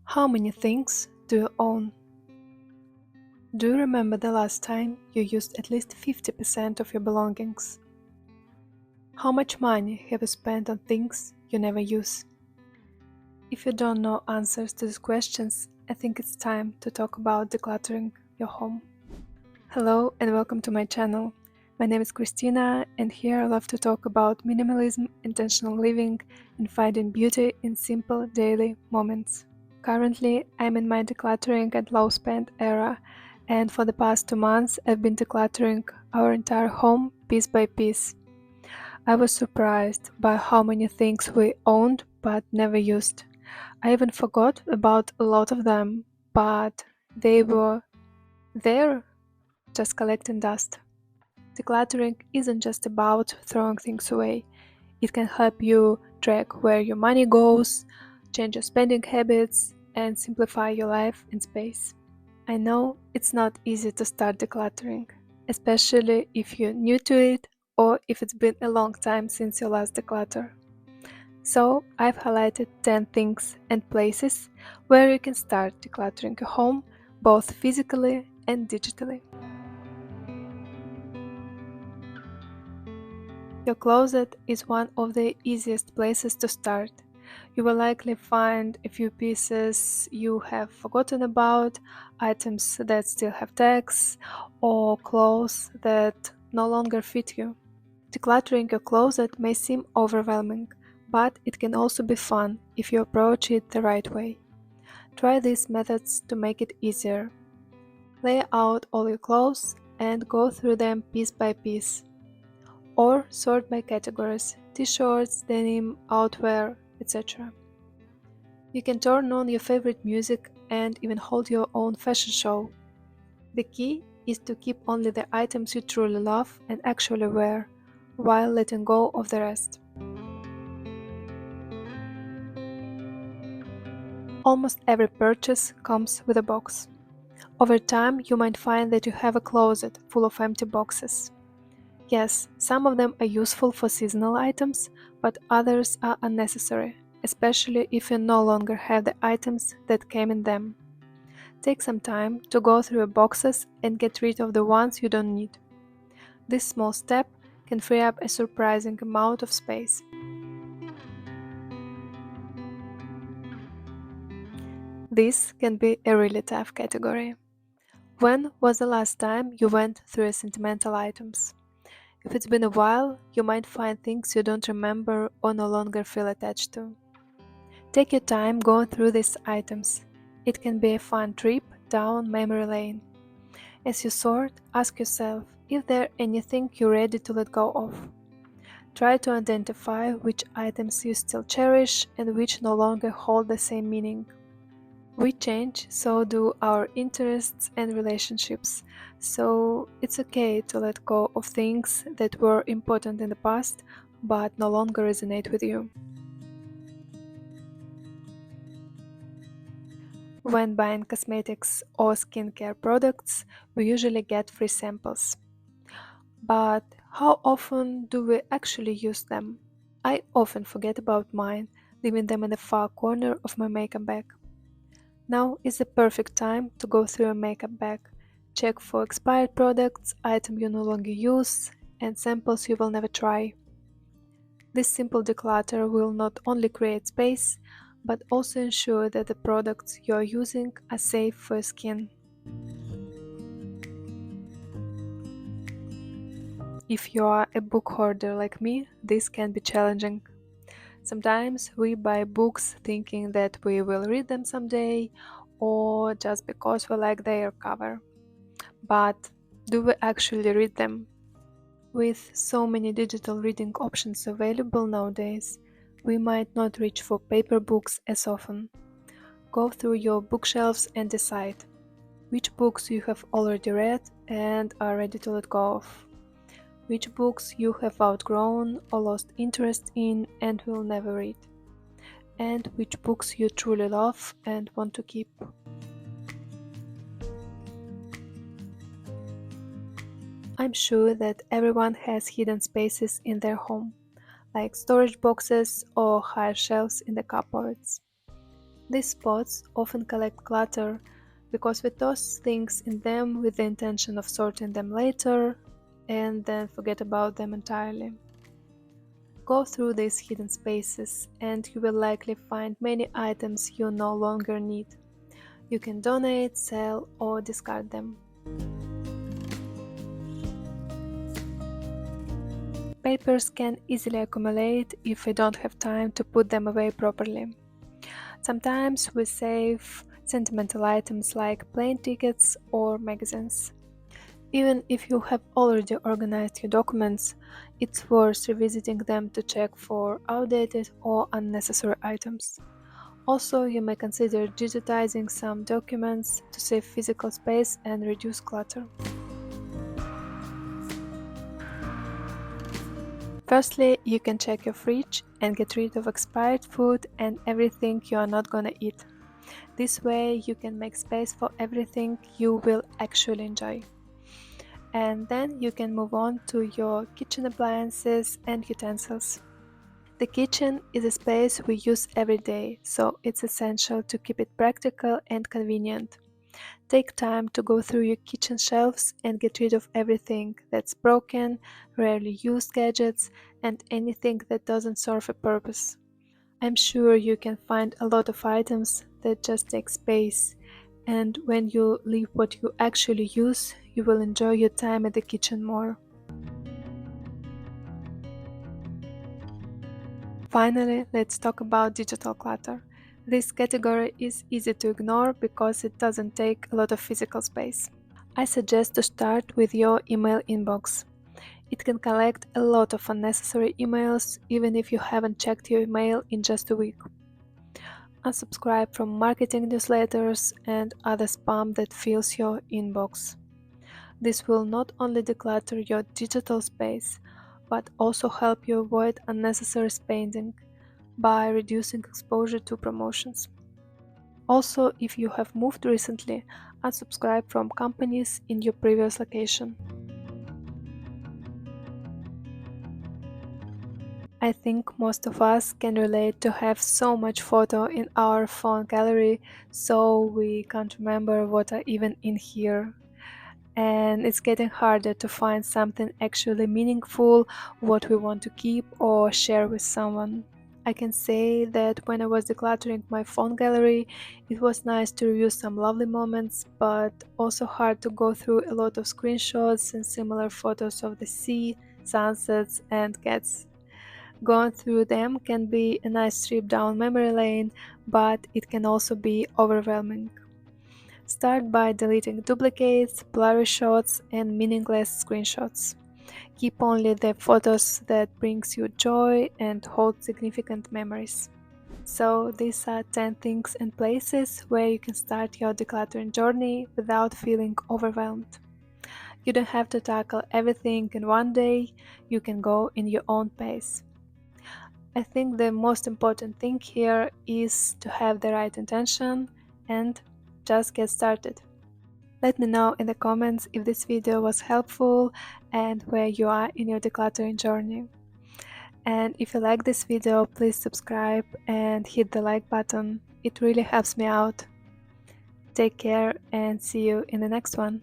How many things do you own? Do you remember the last time you used at least 50% of your belongings? How much money have you spent on things you never use? If you don't know answers to these questions, I think it's time to talk about decluttering your home. Hello and welcome to my channel. My name is Kristina, and here I love to talk about minimalism, intentional living, and finding beauty in simple daily moments. Currently, I'm in my decluttering and low spend era, and for the past 2 months, I've been decluttering our entire home piece by piece. I was surprised by how many things we owned but never used. I even forgot about a lot of them, but they were there, just collecting dust. Decluttering isn't just about throwing things away. It can help you track where your money goes, change your spending habits, and simplify your life and space. I know it's not easy to start decluttering, especially if you're new to it or if it's been a long time since your last declutter. So, I've highlighted 10 things and places where you can start decluttering your home, both physically and digitally. Your closet is one of the easiest places to start. You will likely find a few pieces you have forgotten about, items that still have tags, or clothes that no longer fit you. Decluttering your closet may seem overwhelming, but it can also be fun if you approach it the right way. Try these methods to make it easier. Lay out all your clothes and go through them piece by piece. Or sort by categories: t-shirts, denim, outwear, etc. You can turn on your favorite music and even hold your own fashion show. The key is to keep only the items you truly love and actually wear, while letting go of the rest. Almost every purchase comes with a box. Over time, you might find that you have a closet full of empty boxes. Yes, some of them are useful for seasonal items, but others are unnecessary, especially if you no longer have the items that came in them. Take some time to go through your boxes and get rid of the ones you don't need. This small step can free up a surprising amount of space. This can be a really tough category. When was the last time you went through your sentimental items? If it's been a while, you might find things you don't remember or no longer feel attached to. Take your time going through these items. It can be a fun trip down memory lane. As you sort, ask yourself if there's anything you're ready to let go of. Try to identify which items you still cherish and which no longer hold the same meaning. We change, so do our interests and relationships, so it's okay to let go of things that were important in the past but no longer resonate with you. When buying cosmetics or skincare products, we usually get free samples. But how often do we actually use them? I often forget about mine, leaving them in the far corner of my makeup bag. Now is the perfect time to go through a makeup bag, check for expired products, items you no longer use, and samples you will never try. This simple declutter will not only create space, but also ensure that the products you are using are safe for your skin. If you are a book hoarder like me, this can be challenging. Sometimes we buy books thinking that we will read them someday, or just because we like their cover. But do we actually read them? With so many digital reading options available nowadays, we might not reach for paper books as often. Go through your bookshelves and decide which books you have already read and are ready to let go of, which books you have outgrown or lost interest in and will never read, and which books you truly love and want to keep. I'm sure that everyone has hidden spaces in their home, like storage boxes or higher shelves in the cupboards. These spots often collect clutter because we toss things in them with the intention of sorting them later and then forget about them entirely. Go through these hidden spaces and you will likely find many items you no longer need. You can donate, sell, or discard them. Papers can easily accumulate if we don't have time to put them away properly. Sometimes we save sentimental items like plane tickets or magazines. Even if you have already organized your documents, it's worth revisiting them to check for outdated or unnecessary items. Also, you may consider digitizing some documents to save physical space and reduce clutter. Firstly, you can check your fridge and get rid of expired food and everything you are not gonna eat. This way, you can make space for everything you will actually enjoy. And then you can move on to your kitchen appliances and utensils. The kitchen is a space we use every day, so it's essential to keep it practical and convenient. Take time to go through your kitchen shelves and get rid of everything that's broken, rarely used gadgets, and anything that doesn't serve a purpose. I'm sure you can find a lot of items that just take space, and when you leave what you actually use, you will enjoy your time at the kitchen more. Finally, let's talk about digital clutter. This category is easy to ignore because it doesn't take a lot of physical space. I suggest to start with your email inbox. It can collect a lot of unnecessary emails even if you haven't checked your email in just a week. Unsubscribe from marketing newsletters and other spam that fills your inbox. This will not only declutter your digital space, but also help you avoid unnecessary spending by reducing exposure to promotions. Also, if you have moved recently, unsubscribe from companies in your previous location. I think most of us can relate to have so much photo in our phone gallery, so we can't remember what are even in here. And it's getting harder to find something actually meaningful, what we want to keep or share with someone. I can say that when I was decluttering my phone gallery, it was nice to review some lovely moments, but also hard to go through a lot of screenshots and similar photos of the sea, sunsets, and cats. Going through them can be a nice trip down memory lane, but it can also be overwhelming. Start by deleting duplicates, blurry shots, and meaningless screenshots. Keep only the photos that brings you joy and hold significant memories. So these are 10 things and places where you can start your decluttering journey without feeling overwhelmed. You don't have to tackle everything in one day, you can go in your own pace. I think the most important thing here is to have the right intention and just get started. Let me know in the comments if this video was helpful and where you are in your decluttering journey. And if you like this video, please subscribe and hit the like button. It really helps me out. Take care and see you in the next one.